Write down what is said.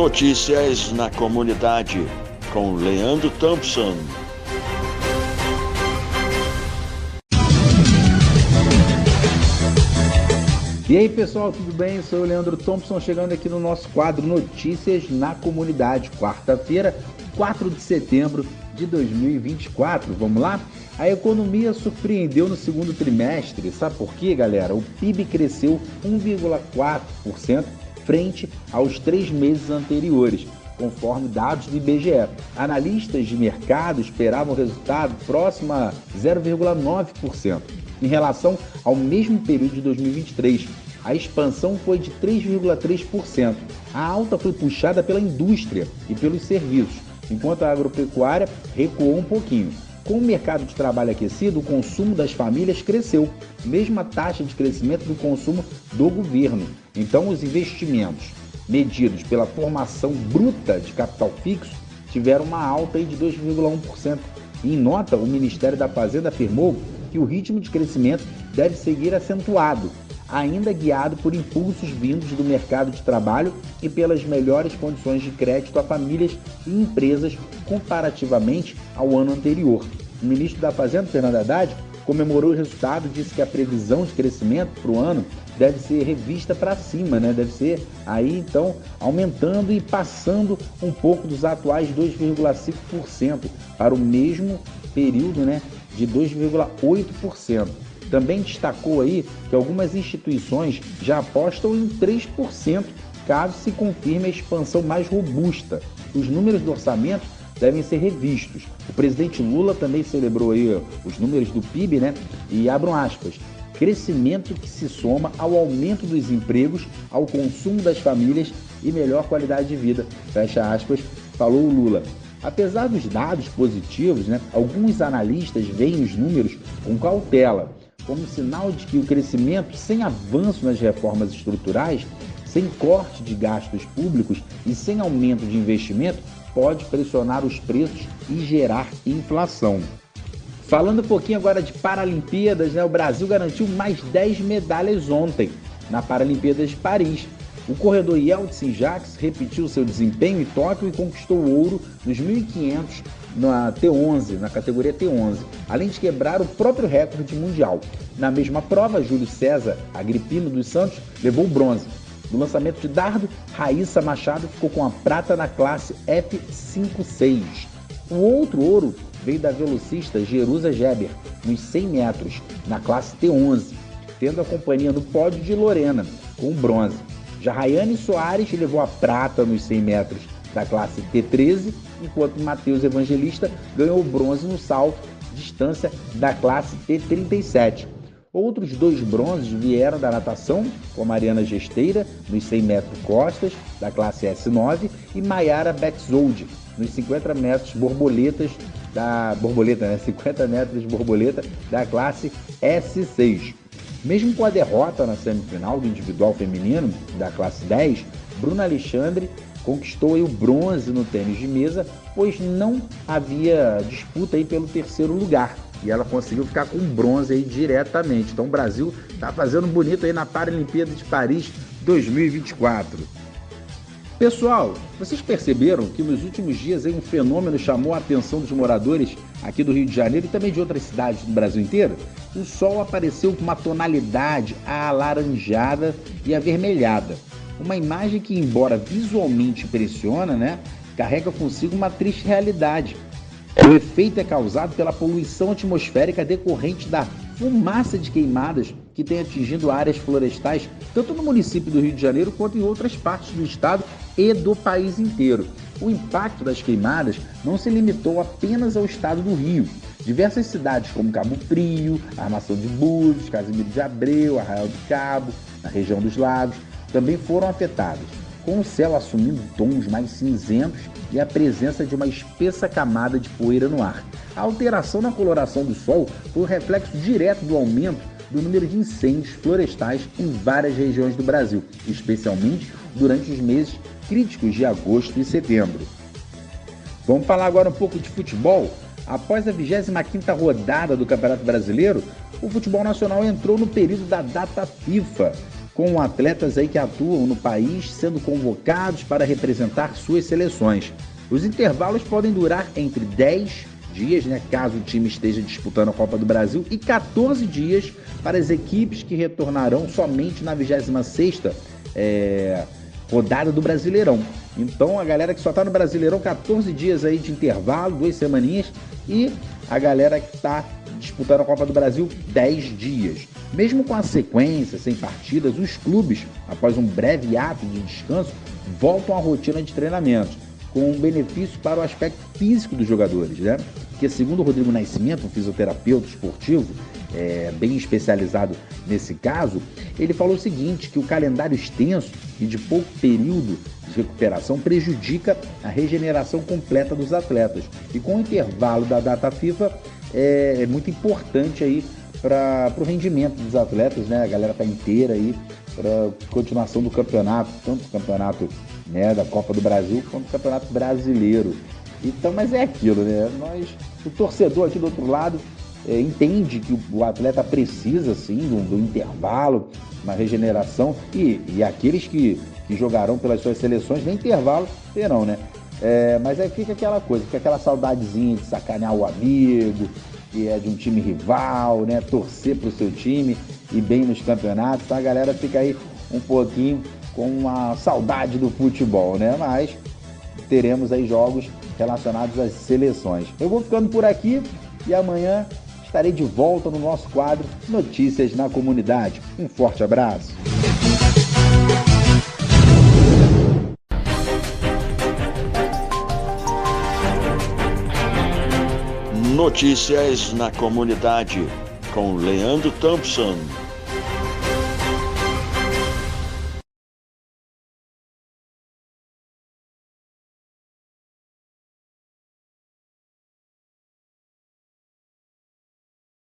Notícias na comunidade, com Leandro Thompson. E aí pessoal, tudo bem? Eu sou o Leandro Thompson, chegando aqui no nosso quadro Notícias na Comunidade, quarta-feira, 4 de setembro de 2024. Vamos lá? A economia surpreendeu no segundo trimestre. Sabe por quê, galera? O PIB cresceu 1,4% frente aos 3 meses anteriores, conforme dados do IBGE. Analistas de mercado esperavam o resultado próximo a 0,9%. Em relação ao mesmo período de 2023, a expansão foi de 3,3%. A alta foi puxada pela indústria e pelos serviços, enquanto a agropecuária recuou um pouquinho. Com o mercado de trabalho aquecido, o consumo das famílias cresceu, mesma taxa de crescimento do consumo do governo. Então, os investimentos medidos pela formação bruta de capital fixo tiveram uma alta de 2,1%. Em nota, o Ministério da Fazenda afirmou que o ritmo de crescimento deve seguir acentuado, ainda guiado por impulsos vindos do mercado de trabalho e pelas melhores condições de crédito a famílias e empresas comparativamente ao ano anterior. O ministro da Fazenda, Fernando Haddad, comemorou o resultado e disse que a previsão de crescimento para o ano deve ser revista para cima, deve ser aí então aumentando e passando um pouco dos atuais 2,5% para o mesmo período de 2,8%. Também destacou aí que algumas instituições já apostam em 3% caso se confirme a expansão mais robusta. Os números do orçamento devem ser revistos. O presidente Lula também celebrou aí os números do PIB, e abram aspas, crescimento que se soma ao aumento dos empregos, ao consumo das famílias e melhor qualidade de vida, fecha aspas, falou o Lula. Apesar dos dados positivos, alguns analistas veem os números com cautela, como sinal de que o crescimento sem avanço nas reformas estruturais, sem corte de gastos públicos e sem aumento de investimento, pode pressionar os preços e gerar inflação. Falando um pouquinho agora de Paralimpíadas, o Brasil garantiu mais 10 medalhas ontem na Paralimpíadas de Paris. O corredor Yeltsin Jacques repetiu seu desempenho em Tóquio e conquistou o ouro nos 1.500 na T11, na categoria T11, além de quebrar o próprio recorde mundial. Na mesma prova, Júlio César Agripino dos Santos levou o bronze. No lançamento de dardo, Raíssa Machado ficou com a prata na classe F5-6. O outro ouro veio da velocista Jerusa Geber, nos 100 metros, na classe T11, tendo a companhia no pódio de Lorena, com o bronze. Já Rayane Soares levou a prata nos 100 metros da classe T13, enquanto Matheus Evangelista ganhou o bronze no salto, distância da classe T37. Outros 2 bronzes vieram da natação, com Mariana Gesteira, nos 100 metros costas, da classe S9, e Maiara Betzold, nos 50 metros borboletas, 50 metros borboleta, da classe S6. Mesmo com a derrota na semifinal do individual feminino, da classe 10, Bruna Alexandre conquistou o bronze no tênis de mesa, pois não havia disputa pelo terceiro lugar. E ela conseguiu ficar com bronze diretamente. Então o Brasil está fazendo bonito na Paralimpíada de Paris 2024. Pessoal, vocês perceberam que nos últimos dias um fenômeno chamou a atenção dos moradores aqui do Rio de Janeiro e também de outras cidades do Brasil inteiro? O sol apareceu com uma tonalidade alaranjada e avermelhada. Uma imagem que, embora visualmente impressiona, carrega consigo uma triste realidade. O efeito é causado pela poluição atmosférica decorrente da fumaça de queimadas que tem atingido áreas florestais, tanto no município do Rio de Janeiro quanto em outras partes do estado e do país inteiro. O impacto das queimadas não se limitou apenas ao estado do Rio. Diversas cidades como Cabo Frio, Armação de Búzios, Casimiro de Abreu, Arraial do Cabo, na região dos Lagos, também foram afetadas, com o céu assumindo tons mais cinzentos e a presença de uma espessa camada de poeira no ar. A alteração na coloração do sol foi um reflexo direto do aumento do número de incêndios florestais em várias regiões do Brasil, especialmente durante os meses críticos de agosto e setembro. Vamos falar agora um pouco de futebol? Após a 25ª rodada do Campeonato Brasileiro, o futebol nacional entrou no período da data FIFA. com atletas aí que atuam no país sendo convocados para representar suas seleções. Os intervalos podem durar entre 10 dias, né, caso o time esteja disputando a Copa do Brasil, e 14 dias para as equipes que retornarão somente na 26ª rodada do Brasileirão. Então a galera que só está no Brasileirão, 14 dias aí de intervalo, 2 semaninhas, e a galera que está disputando a Copa do Brasil, 10 dias. Mesmo com a sequência, sem partidas, os clubes, após um breve ato de descanso, voltam à rotina de treinamentos, com um benefício para o aspecto físico dos jogadores, né? Porque segundo o Rodrigo Nascimento, um fisioterapeuta esportivo, bem especializado nesse caso, ele falou o seguinte, que o calendário extenso e de pouco período de recuperação prejudica a regeneração completa dos atletas. E com o intervalo da data FIFA, é muito importante aí para o rendimento dos atletas, né? A galera tá inteira aí para continuação do campeonato, tanto o campeonato, né, da Copa do Brasil quanto o campeonato brasileiro. Então, mas é aquilo, né? O torcedor aqui do outro lado entende que o atleta precisa, sim, do intervalo, uma regeneração, e aqueles que jogarão pelas suas seleções, nem intervalo terão, né? Mas aí fica aquela coisa, fica aquela saudadezinha de sacanear o amigo, que é de um time rival, né? Torcer pro seu time e bem nos campeonatos, então a galera fica aí um pouquinho com uma saudade do futebol, né? Mas teremos aí jogos relacionados às seleções. Eu vou ficando por aqui e amanhã estarei de volta no nosso quadro Notícias na Comunidade. Um forte abraço. Notícias na Comunidade com Leandro Thompson.